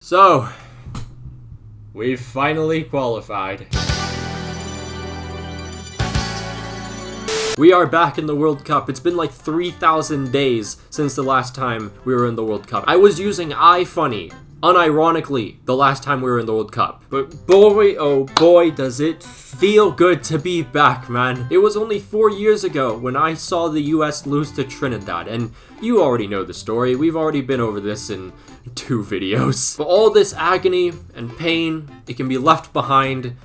So, we've finally qualified. We are back in the World Cup. It's been like 3,000 days since the last time we were in the World Cup. I was using Unfunny, unironically, the last time we were in the World Cup. But boy, oh boy, does it feel good to be back, man. It was only 4 years ago when I saw the US lose to Trinidad, and you already know the story. We've already been over this in 2 videos. But all this agony and pain, it can be left behind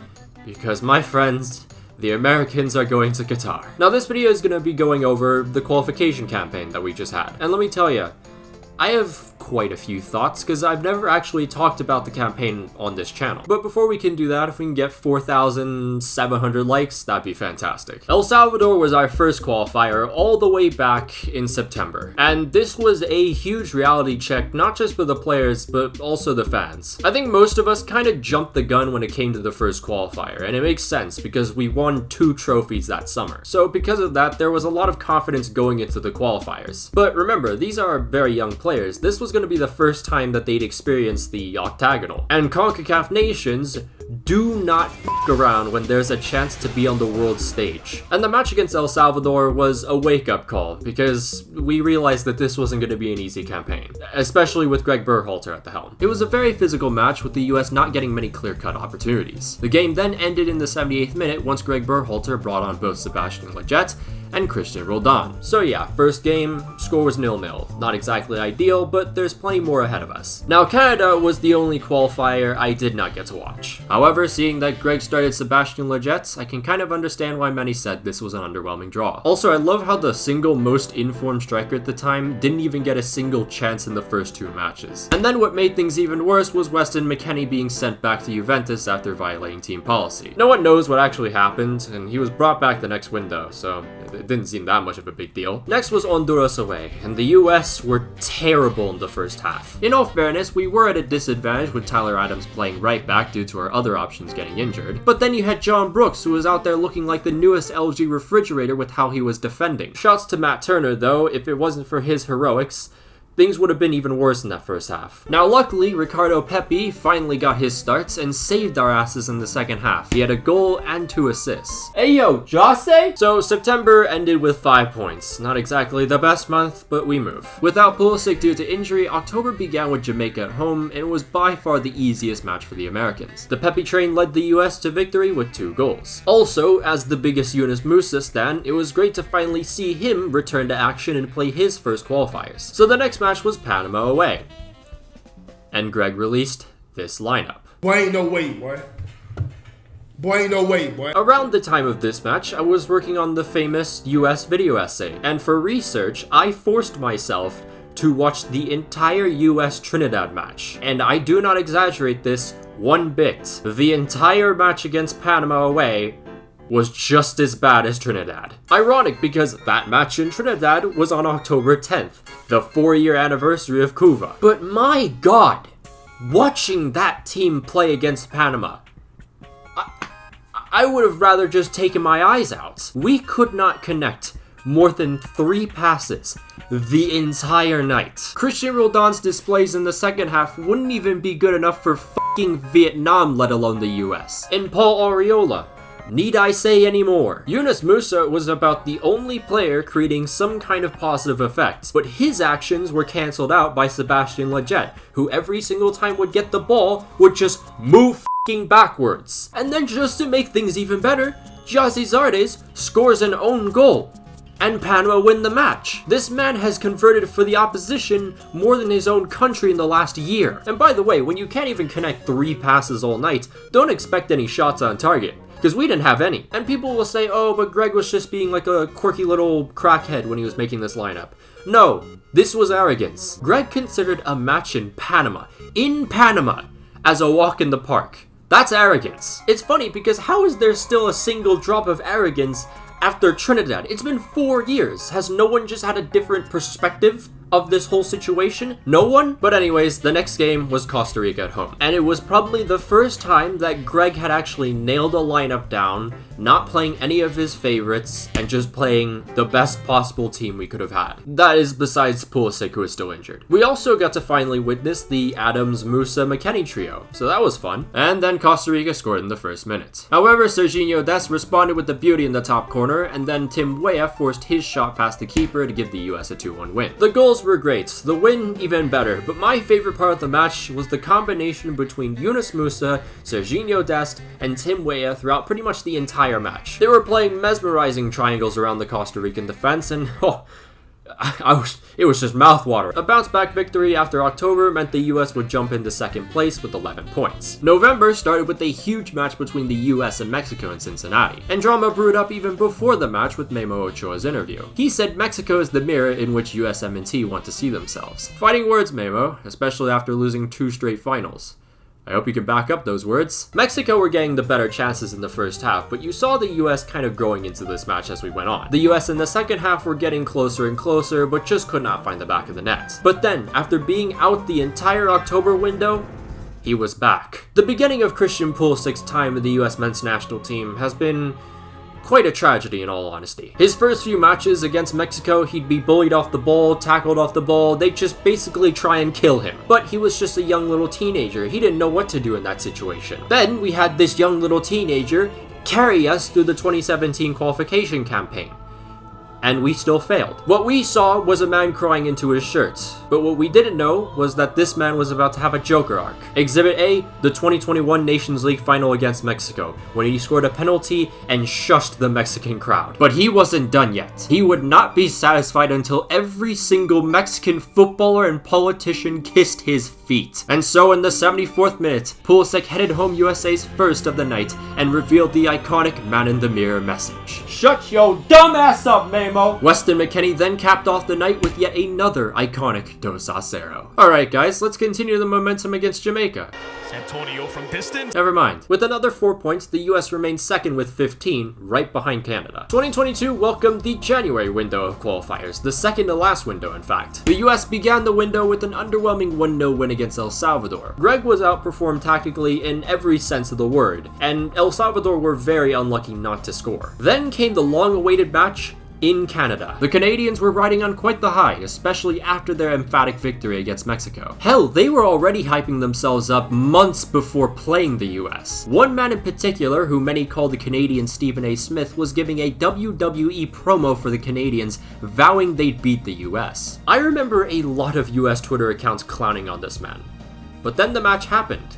because, my friends, the Americans are going to Qatar. Now, this video is going to be going over the qualification campaign that we just had. And let me tell you, I have quite a few thoughts because I've never actually talked about the campaign on this channel. But before we can do that, if we can get 4,700 likes, that'd be fantastic. El Salvador was our first qualifier all the way back in September. And this was a huge reality check, not just for the players, but also the fans. I think most of us kind of jumped the gun when it came to the first qualifier, and it makes sense because we won 2 trophies that summer. So because of that, there was a lot of confidence going into the qualifiers. But remember, these are very young players. This was going to be the first time that they'd experienced the octagonal. And CONCACAF nations do not f*** around when there's a chance to be on the world stage. And the match against El Salvador was a wake-up call because we realized that this wasn't going to be an easy campaign, especially with Greg Berhalter at the helm. It was a very physical match with the US not getting many clear-cut opportunities. The game then ended in the 78th minute once Greg Berhalter brought on both Sebastian Lletget and Christian Roldan. So yeah, first game, score was 0-0. Not exactly ideal, but there's plenty more ahead of us. Now, Canada was the only qualifier I did not get to watch. However, seeing that Greg started Sebastian Lletget, I can kind of understand why many said this was an underwhelming draw. Also, I love how the single most informed striker at the time didn't even get a single chance in the first 2 matches. And then what made things even worse was Weston McKennie being sent back to Juventus after violating team policy. No one knows what actually happened, and he was brought back the next window, so it didn't seem that much of a big deal. Next was Honduras away, and the US were terrible in the first half. In all fairness, we were at a disadvantage with Tyler Adams playing right back due to our other options getting injured. But then you had John Brooks, who was out there looking like the newest LG refrigerator with how he was defending. Shouts to Matt Turner though, if it wasn't for his heroics, things would have been even worse in that first half. Now luckily, Ricardo Pepi finally got his starts and saved our asses in the second half. He had a goal and 2 assists. Hey yo, Jose? So September ended with 5 points. Not exactly the best month, but we move. Without Pulisic due to injury, October began with Jamaica at home, and it was by far the easiest match for the Americans. The Pepi train led the US to victory with 2 goals. Also, as the biggest Yunus Musa stan, it was great to finally see him return to action and play his first qualifiers. So the next match was Panama away. And Greg released this lineup. Boy, ain't no way, boy. Boy, ain't no way, boy. Around the time of this match, I was working on the famous US video essay, and for research, I forced myself to watch the entire US Trinidad match. And I do not exaggerate this one bit. The entire match against Panama away was just as bad as Trinidad. Ironic because that match in Trinidad was on October 10th, the 4-year anniversary of Cuba. But my god, watching that team play against Panama, I would have rather just taken my eyes out. We could not connect more than 3 passes the entire night. Christian Roldan's displays in the second half wouldn't even be good enough for fucking Vietnam, let alone the US. And Paul Arriola, need I say any more? Yunus Musa was about the only player creating some kind of positive effect, but his actions were cancelled out by Sebastian Lletget, who every single time would get the ball would just move f***ing backwards. And then just to make things even better, Jose Zardes scores an own goal, and Panama win the match. This man has converted for the opposition more than his own country in the last year. And by the way, when you can't even connect 3 passes all night, don't expect any shots on target, because we didn't have any. And people will say, oh, but Greg was just being like a quirky little crackhead when he was making this lineup. No, this was arrogance. Greg considered a match in Panama, as a walk in the park. That's arrogance. It's funny because how is there still a single drop of arrogance after Trinidad? It's been 4 years. Has no one just had a different perspective of this whole situation? No one? But anyways, the next game was Costa Rica at home. And it was probably the first time that Greg had actually nailed a lineup down, not playing any of his favorites, and just playing the best possible team we could have had. That is besides Pulisic, who is still injured. We also got to finally witness the Adams, Musa, McKennie trio, so that was fun. And then Costa Rica scored in the first minute. However, Serginho Dest responded with the beauty in the top corner, and then Tim Weah forced his shot past the keeper to give the US a 2-1 win. The goals were great, the win even better, but my favorite part of the match was the combination between Yunus Musa, Serginho Dest, and Tim Weah throughout pretty much the entire match. They were playing mesmerizing triangles around the Costa Rican defense, and it was just mouthwater. A bounce-back victory after October meant the US would jump into second place with 11 points. November started with a huge match between the US and Mexico in Cincinnati, and drama brewed up even before the match with Memo Ochoa's interview. He said Mexico is the mirror in which USMNT want to see themselves. Fighting words, Memo, especially after losing 2 straight finals. I hope you can back up those words. Mexico were getting the better chances in the first half, but you saw the US kind of growing into this match as we went on. The US in the second half were getting closer and closer, but just could not find the back of the net. But then, after being out the entire October window, he was back. The beginning of Christian Pulisic's time in the US men's national team has been quite a tragedy in all honesty. His first few matches against Mexico, he'd be bullied off the ball, tackled off the ball, they'd just basically try and kill him. But he was just a young little teenager, he didn't know what to do in that situation. Then we had this young little teenager carry us through the 2017 qualification campaign. And we still failed. What we saw was a man crying into his shirt, but what we didn't know was that this man was about to have a Joker arc. Exhibit A, the 2021 Nations League final against Mexico, when he scored a penalty and shushed the Mexican crowd. But he wasn't done yet. He would not be satisfied until every single Mexican footballer and politician kissed his feet. And so in the 74th minute, Pulisic headed home USA's first of the night and revealed the iconic man in the mirror message. Shut your dumb ass up, Memo! Weston McKennie then capped off the night with yet another iconic 2-0. Alright guys, let's continue the momentum against Jamaica. Antonio from distance. Never mind. With another 4 points, the US remained second with 15, right behind Canada. 2022 welcomed the January window of qualifiers, the second to last window in fact. The US began the window with an underwhelming 1-0 win against El Salvador. Greg was outperformed tactically in every sense of the word, and El Salvador were very unlucky not to score. Then came the long-awaited match in Canada. The Canadians were riding on quite the high, especially after their emphatic victory against Mexico. Hell, they were already hyping themselves up months before playing the US. One man in particular, who many call the Canadian Stephen A. Smith, was giving a WWE promo for the Canadians, vowing they'd beat the US. I remember a lot of US Twitter accounts clowning on this man. But then the match happened.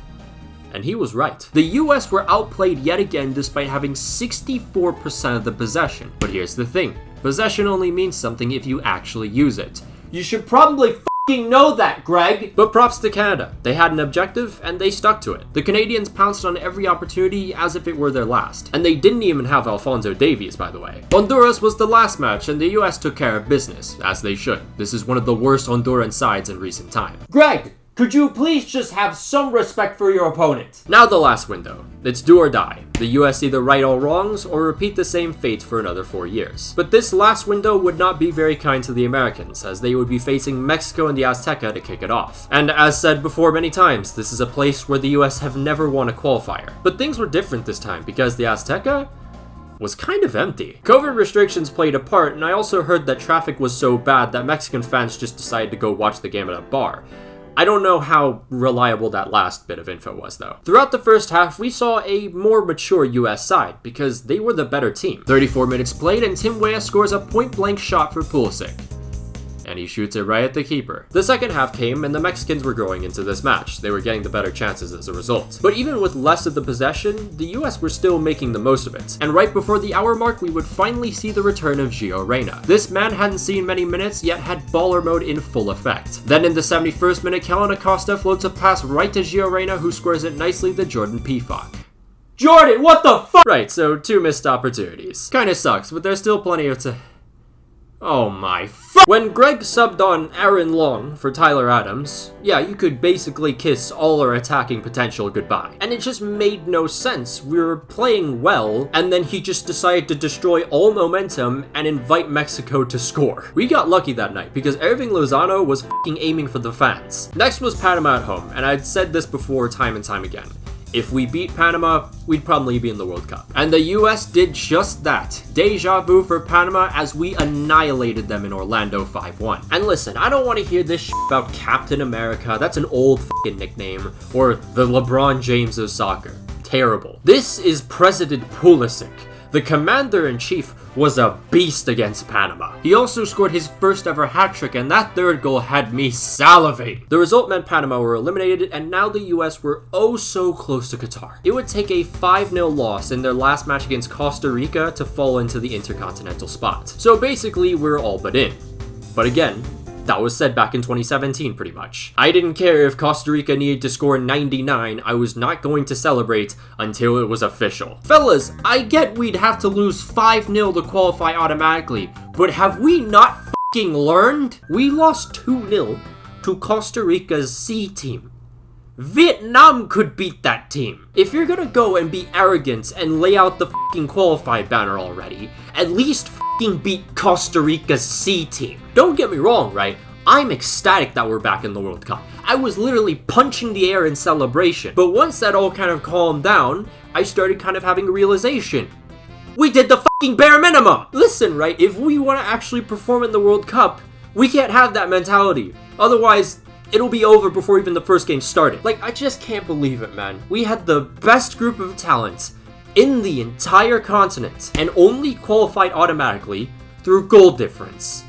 And he was right. The US were outplayed yet again despite having 64% of the possession. But here's the thing. Possession only means something if you actually use it. You should probably f***ing know that, Greg! But props to Canada. They had an objective, and they stuck to it. The Canadians pounced on every opportunity as if it were their last. And they didn't even have Alphonso Davies, by the way. Honduras was the last match, and the US took care of business, as they should. This is one of the worst Honduran sides in recent time. Greg! Could you please just have some respect for your opponent? Now the last window. It's do or die. The US either right all wrongs or repeat the same fate for another 4 years. But this last window would not be very kind to the Americans, as they would be facing Mexico and the Azteca to kick it off. And as said before many times, this is a place where the US have never won a qualifier. But things were different this time because the Azteca was kind of empty. COVID restrictions played a part, and I also heard that traffic was so bad that Mexican fans just decided to go watch the game at a bar. I don't know how reliable that last bit of info was though. Throughout the first half, we saw a more mature US side because they were the better team. 34 minutes played and Tim Weah scores a point-blank shot for Pulisic. And he shoots it right at the keeper. The second half came and the Mexicans were growing into this match. They were getting the better chances as a result. But even with less of the possession, the US were still making the most of it. And right before the hour mark, we would finally see the return of Gio Reyna. This man hadn't seen many minutes, yet had baller mode in full effect. Then in the 71st minute, Kellen Acosta floats a pass right to Gio Reyna, who scores it nicely to Jordan Pefok. Jordan, what the fuck? Right, so 2 missed opportunities. Kinda sucks, but there's still plenty of Oh my When Greg subbed on Aaron Long for Tyler Adams, yeah, you could basically kiss all our attacking potential goodbye. And it just made no sense. We were playing well, and then he just decided to destroy all momentum and invite Mexico to score. We got lucky that night because Irving Lozano was f***ing aiming for the fans. Next was Panama at home, and I'd said this before time and time again. If we beat Panama, we'd probably be in the World Cup. And the US did just that. Deja vu for Panama as we annihilated them in Orlando 5-1. And listen, I don't want to hear this shit about Captain America. That's an old f***ing nickname. Or the LeBron James of soccer. Terrible. This is President Pulisic. The commander-in-chief was a beast against Panama. He also scored his first ever hat-trick, and that third goal had me salivating. The result meant Panama were eliminated, and now the US were oh so close to Qatar. It would take a 5-0 loss in their last match against Costa Rica to fall into the intercontinental spot. So basically, we're all but in. But again, that was said back in 2017, pretty much. I didn't care if Costa Rica needed to score 99, I was not going to celebrate until it was official. Fellas, I get we'd have to lose 5-0 to qualify automatically, but have we not f***ing learned? We lost 2-0 to Costa Rica's C team. Vietnam could beat that team. If you're gonna go and be arrogant and lay out the f***ing qualified banner already, at least f***ing beat Costa Rica's C team. Don't get me wrong, right? I'm ecstatic that we're back in the World Cup. I was literally punching the air in celebration. But once that all kind of calmed down, I started kind of having a realization. We did the f***ing bare minimum! Listen, right? If we want to actually perform in the World Cup, we can't have that mentality. Otherwise, it'll be over before even the first game started. Like, I just can't believe it, man. We had the best group of talent in the entire continent and only qualified automatically through goal difference.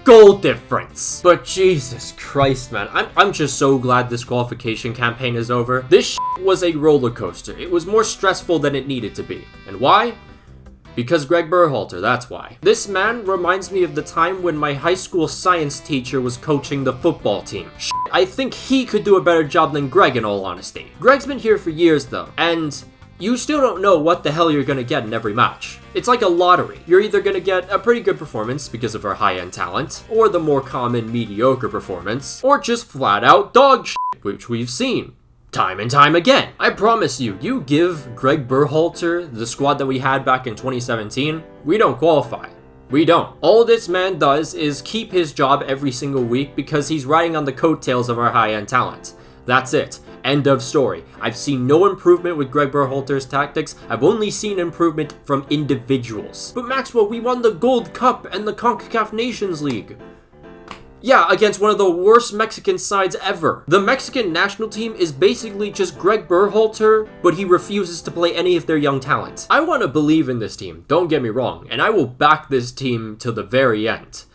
Goal difference. But Jesus Christ, man. I'm just so glad this qualification campaign is over. This was a roller coaster. It was more stressful than it needed to be. And why? Because Greg Berhalter, that's why. This man reminds me of the time when my high school science teacher was coaching the football team. I think he could do a better job than Greg, in all honesty. Greg's been here for years though, and you still don't know what the hell you're gonna get in every match. It's like a lottery. You're either gonna get a pretty good performance because of our high-end talent, or the more common mediocre performance, or just flat out dog shit, which we've seen time and time again. I promise you, you give Greg Berhalter the squad that we had back in 2017, we don't qualify. We don't. All this man does is keep his job every single week because he's riding on the coattails of our high-end talent. That's it. End of story. I've seen no improvement with Greg Berhalter's tactics. I've only seen improvement from individuals. But Maxwell, we won the Gold Cup and the CONCACAF Nations League. Yeah, against one of the worst Mexican sides ever. The Mexican national team is basically just Greg Berhalter, but he refuses to play any of their young talent. I want to believe in this team, don't get me wrong, and I will back this team till the very end.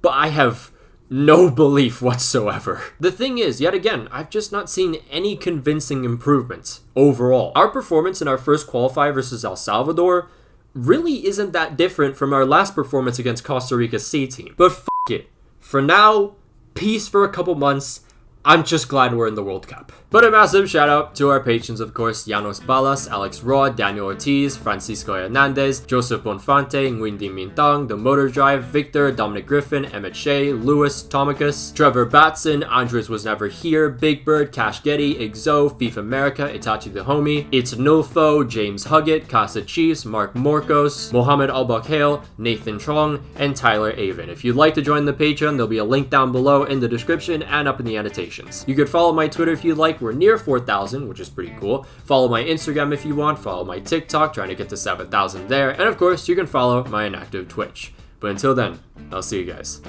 But I have no belief whatsoever. The thing is, yet again, I've just not seen any convincing improvements overall. Our performance in our first qualifier versus El Salvador really isn't that different from our last performance against Costa Rica's C team. But f*** it. For now, peace for a couple months. I'm just glad we're in the World Cup. But a massive shout out to our patrons, of course, Janos Balas, Alex Rod, Daniel Ortiz, Francisco Hernandez, Joseph Bonfante, Nguyen Mintang, The Motor Drive, Victor, Dominic Griffin, Emmett Shea, Lewis, Tomicus, Trevor Batson, Andres Was Never Here, Big Bird, Cash Getty, Ixo, FIFA America, Itachi the Homie, It's Nulfo, James Huggett, Casa Chiefs, Mark Morcos, Mohammed Al-Bakhail, Nathan Trong, and Tyler Avon. If you'd like to join the Patreon, there'll be a link down below in the description and up in the annotations. You could follow my Twitter if you'd like. We're near 4,000, which is pretty cool. Follow my Instagram if you want. Follow my TikTok, trying to get to 7,000 there. And of course, you can follow my inactive Twitch. But until then, I'll see you guys.